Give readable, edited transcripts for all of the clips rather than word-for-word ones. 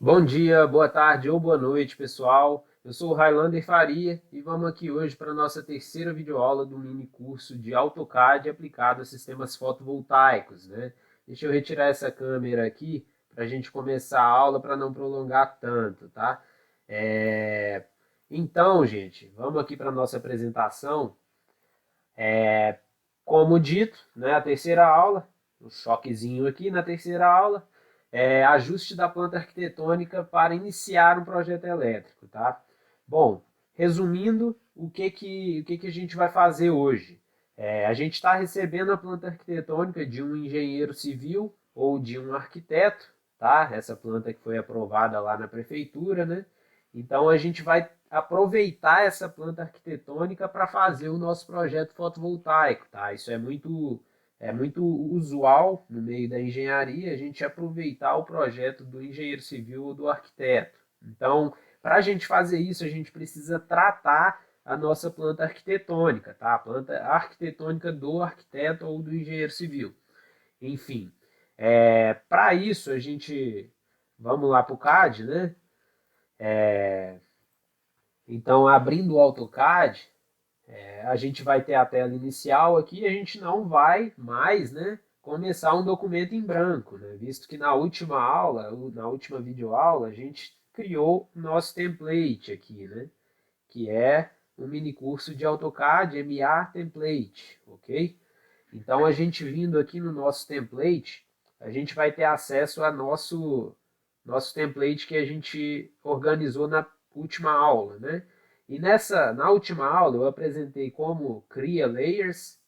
Bom dia, boa tarde ou boa noite, pessoal. Eu sou o Highlander Faria e vamos aqui hoje para a nossa terceira videoaula do mini curso de AutoCAD aplicado a sistemas fotovoltaicos, né? Deixa eu retirar essa câmera aqui para a gente começar a aula para não prolongar tanto, tá? É, Então, gente, vamos aqui para a nossa apresentação. Como dito, né, a terceira aula, um choquezinho aqui na terceira aula, ajuste da planta arquitetônica para iniciar um projeto elétrico, tá? Bom, resumindo, o que a gente vai fazer hoje? A gente está recebendo a planta arquitetônica de um engenheiro civil ou de um arquiteto, tá? Essa planta que foi aprovada lá na prefeitura, né? Então a gente vai aproveitar essa planta arquitetônica para fazer o nosso projeto fotovoltaico, tá? Isso é muito usual no meio da engenharia, a gente aproveitar o projeto do engenheiro civil ou do arquiteto. Então, para a gente fazer isso, a gente precisa tratar a nossa planta arquitetônica, tá? A planta arquitetônica do arquiteto ou do engenheiro civil. Enfim, para isso a gente, vamos lá para o CAD, né? Então, abrindo o AutoCAD, a gente vai ter a tela inicial aqui e a gente não vai mais, né, começar um documento em branco, né, visto que na última aula, na última videoaula, a gente criou nosso template aqui, né, que é um mini curso de AutoCAD MA Template, ok? Então, a gente vindo aqui no nosso template, a gente vai ter acesso a nosso template que a gente organizou na última aula, né? E na última aula eu apresentei como cria layers.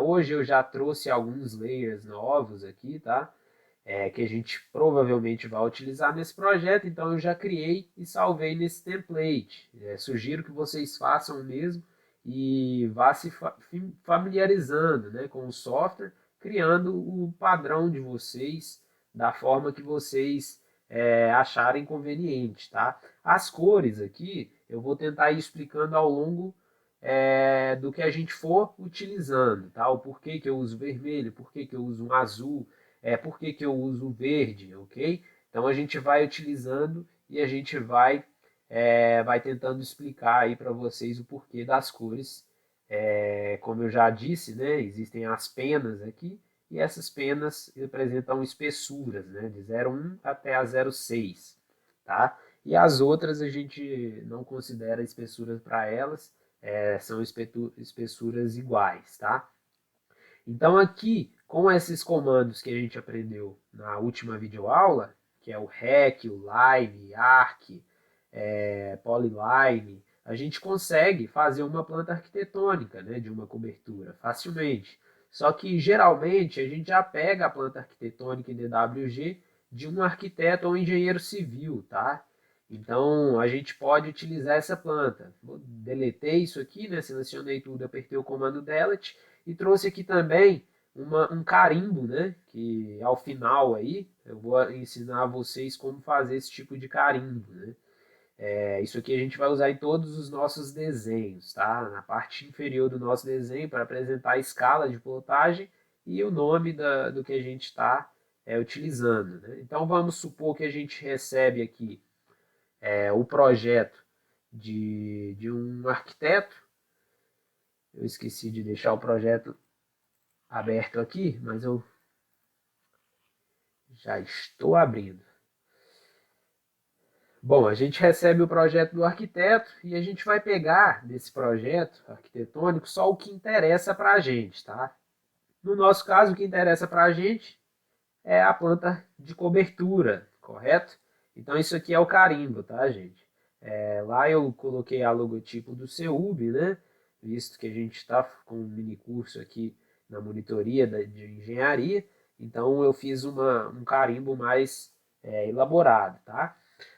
Hoje eu já trouxe alguns layers novos aqui, tá? Que a gente provavelmente vai utilizar nesse projeto, então eu já criei e salvei nesse template. Sugiro que vocês façam o mesmo e vá se familiarizando, né, com o software, criando o padrão de vocês da forma que vocês acharem conveniente, tá? As cores aqui eu vou tentar ir explicando ao longo do que a gente for utilizando, tá? O porquê que eu uso vermelho, porquê que eu uso um azul, por que eu uso o verde, ok? Então a gente vai utilizando e a gente vai tentando explicar aí para vocês o porquê das cores. Como eu já disse, né, existem as penas aqui e essas penas representam espessuras, né, de 0,1 até a 0,6, tá? E as outras a gente não considera espessuras para elas, são espessuras iguais, tá? Então aqui, com esses comandos que a gente aprendeu na última videoaula, que é o rec, o line, arc, polyline, a gente consegue fazer uma planta arquitetônica, né, de uma cobertura facilmente. Só que geralmente a gente já pega a planta arquitetônica em DWG de um arquiteto ou engenheiro civil, tá? Então a gente pode utilizar essa planta. Deletei isso aqui, né? Selecionei tudo, apertei o comando delete e trouxe aqui também um carimbo, né? Que ao final aí eu vou ensinar a vocês como fazer esse tipo de carimbo, né? Isso aqui a gente vai usar em todos os nossos desenhos, tá? Na parte inferior do nosso desenho para apresentar a escala de plotagem e o nome do que a gente está utilizando, né? Então vamos supor que a gente recebe aqui o projeto de um arquiteto. Eu esqueci de deixar o projeto aberto aqui, mas eu já estou abrindo. Bom, a gente recebe o projeto do arquiteto e a gente vai pegar desse projeto arquitetônico só o que interessa para a gente, tá? No nosso caso, o que interessa para a gente é a planta de cobertura, correto? Então isso aqui é o carimbo, tá, gente? Lá eu coloquei a logotipo do CEUB, né? Visto que a gente está com um mini curso aqui na monitoria de engenharia, então eu fiz um carimbo mais elaborado, tá?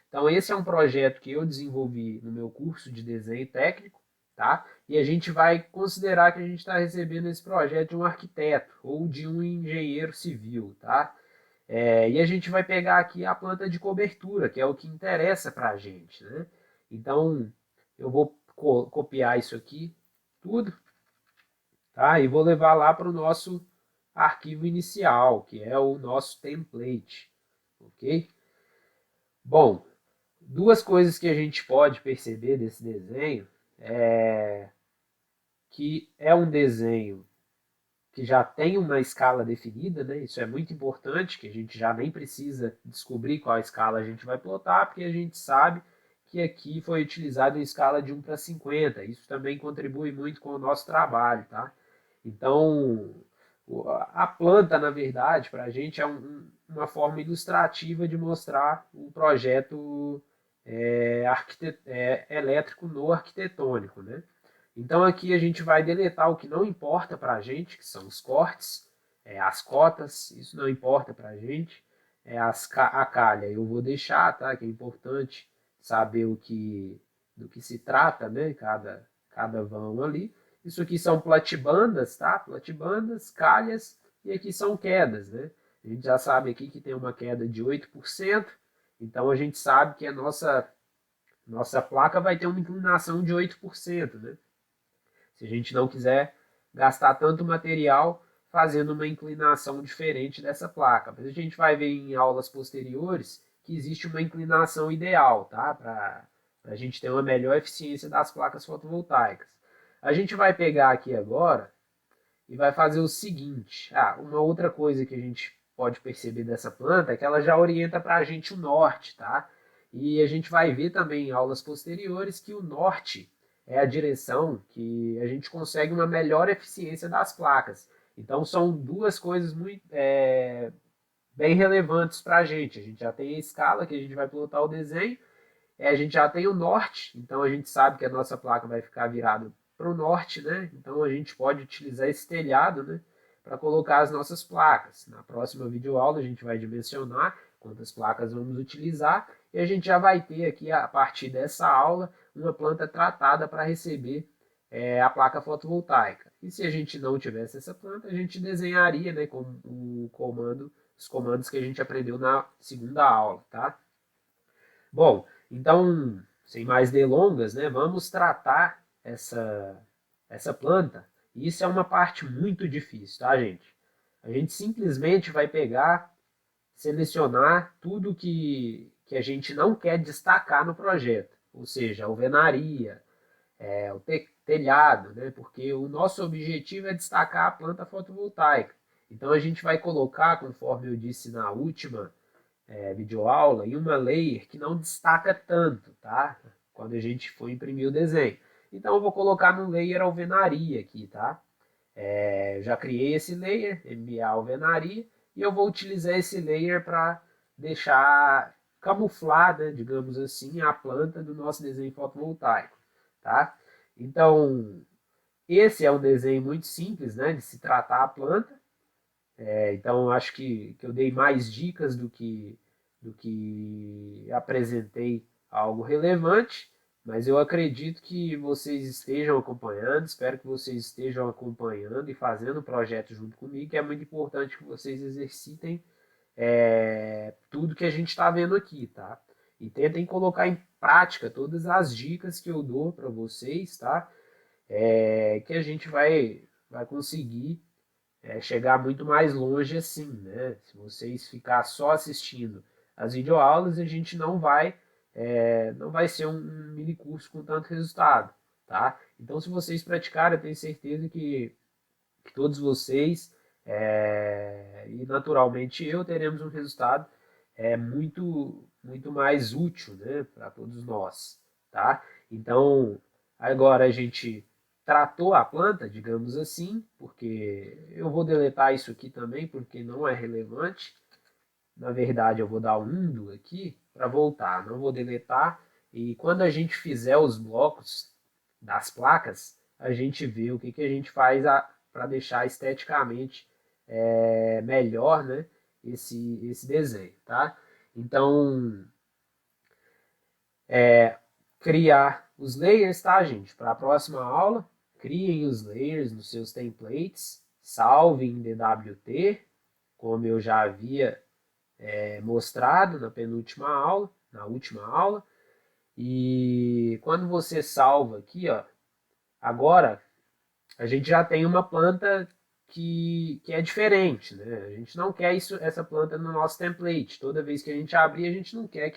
Então, esse é um projeto que eu desenvolvi no meu curso de desenho técnico, tá? E a gente vai considerar que a gente está recebendo esse projeto de um arquiteto ou de um engenheiro civil, tá? E a gente vai pegar aqui a planta de cobertura, que é o que interessa para a gente, né? Então, eu vou copiar isso aqui, tudo, tá? E vou levar lá para o nosso arquivo inicial, que é o nosso template, ok? Bom, duas coisas que a gente pode perceber desse desenho é que é um desenho que já tem uma escala definida, né? Isso é muito importante, que a gente já nem precisa descobrir qual escala a gente vai plotar, porque a gente sabe que aqui foi utilizado em escala de 1:50. Isso também contribui muito com o nosso trabalho, tá? Então, a planta, na verdade, para a gente é uma forma ilustrativa de mostrar o projeto elétrico no arquitetônico, né? Então aqui a gente vai deletar o que não importa para a gente, que são os cortes, as cotas, isso não importa para a gente. A calha eu vou deixar, tá? Que é importante saber do que se trata, né? Cada vão ali. Isso aqui são platibandas, tá? Platibandas, calhas, e aqui são quedas, né? A gente já sabe aqui que tem uma queda de 8%, então a gente sabe que a nossa placa vai ter uma inclinação de 8%, né? Se a gente não quiser gastar tanto material fazendo uma inclinação diferente dessa placa. Mas a gente vai ver em aulas posteriores que existe uma inclinação ideal, tá? Para a gente ter uma melhor eficiência das placas fotovoltaicas. A gente vai pegar aqui agora e vai fazer o seguinte. Uma outra coisa que a gente pode perceber dessa planta é que ela já orienta para a gente o norte, tá? E a gente vai ver também em aulas posteriores que o norte é a direção que a gente consegue uma melhor eficiência das placas. Então são duas coisas muito bem relevantes para a gente. A gente já tem a escala que a gente vai plotar o desenho, a gente já tem o norte, então a gente sabe que a nossa placa vai ficar virada para o norte, né? Então a gente pode utilizar esse telhado, né, para colocar as nossas placas. Na próxima videoaula a gente vai dimensionar quantas placas vamos utilizar e a gente já vai ter aqui, a partir dessa aula, uma planta tratada para receber a placa fotovoltaica. E se a gente não tivesse essa planta, a gente desenharia, né, com os comandos que a gente aprendeu na segunda aula, tá? Bom, então, sem mais delongas, né, vamos tratar essa planta. Isso é uma parte muito difícil, tá, gente? A gente simplesmente vai pegar, selecionar tudo que a gente não quer destacar no projeto, ou seja, a alvenaria, o telhado, né? Porque o nosso objetivo é destacar a planta fotovoltaica. Então a gente vai colocar, conforme eu disse na última videoaula, em uma layer que não destaca tanto, tá? Quando a gente for imprimir o desenho. Então eu vou colocar no layer alvenaria aqui, tá? Eu já criei esse layer, MBA alvenaria, e eu vou utilizar esse layer para deixar camuflada, digamos assim, a planta do nosso desenho fotovoltaico, tá? Então, esse é um desenho muito simples, né, de se tratar a planta. Então, acho que eu dei mais dicas do que apresentei algo relevante, mas eu acredito que vocês estejam acompanhando, espero que vocês estejam acompanhando e fazendo o projeto junto comigo, que é muito importante que vocês exercitem tudo que a gente está vendo aqui, tá? E tentem colocar em prática todas as dicas que eu dou para vocês, tá? Que a gente vai conseguir chegar muito mais longe assim, né? Se vocês ficar só assistindo as videoaulas, a gente não vai ser um mini curso com tanto resultado, tá? Então, se vocês praticarem, eu tenho certeza que todos vocês e naturalmente eu teremos um resultado muito mais útil, né, para todos nós, tá? Então, agora a gente tratou a planta, digamos assim, porque eu vou deletar isso aqui também, porque não é relevante. Na verdade, eu vou dar um undo aqui para voltar, não vou deletar. E quando a gente fizer os blocos das placas, a gente vê o que a gente faz para deixar esteticamente melhor, né, esse desenho, tá? Então, criar os layers, tá, gente? Para a próxima aula, criem os layers nos seus templates, salvem em DWT, como eu já havia mostrado na penúltima aula, na última aula. E quando você salva aqui, ó, agora a gente já tem uma planta que é diferente, né? A gente não quer essa planta no nosso template. Toda vez que a gente abrir, a gente não quer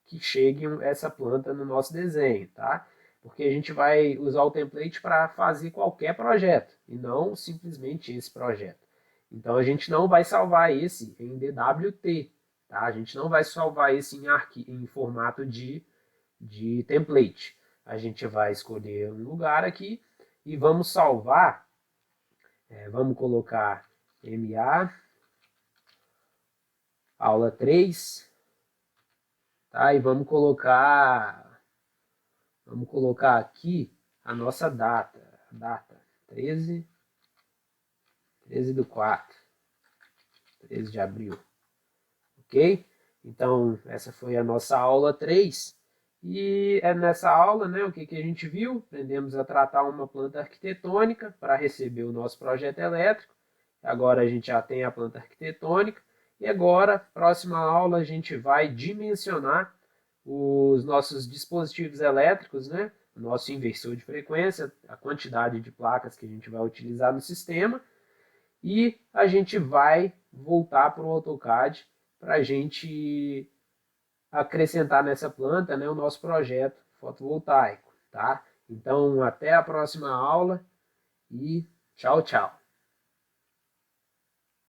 que chegue essa planta no nosso desenho, tá? Porque a gente vai usar o template para fazer qualquer projeto, e não simplesmente esse projeto. Então a gente não vai salvar esse em DWT, tá? A gente não vai salvar esse em formato de template. A gente vai escolher um lugar aqui e vamos salvar, vamos colocar MA, aula 3, tá? E vamos colocar aqui a nossa data 13 do 4, 13 de abril, ok? Então, essa foi a nossa aula 3. E é nessa aula, né, o que a gente viu? Aprendemos a tratar uma planta arquitetônica para receber o nosso projeto elétrico. Agora a gente já tem a planta arquitetônica. E agora, próxima aula, a gente vai dimensionar os nossos dispositivos elétricos, né? O nosso inversor de frequência, a quantidade de placas que a gente vai utilizar no sistema. E a gente vai voltar para o AutoCAD para a gente acrescentar nessa planta, né, o nosso projeto fotovoltaico, tá? Então, até a próxima aula e tchau, tchau.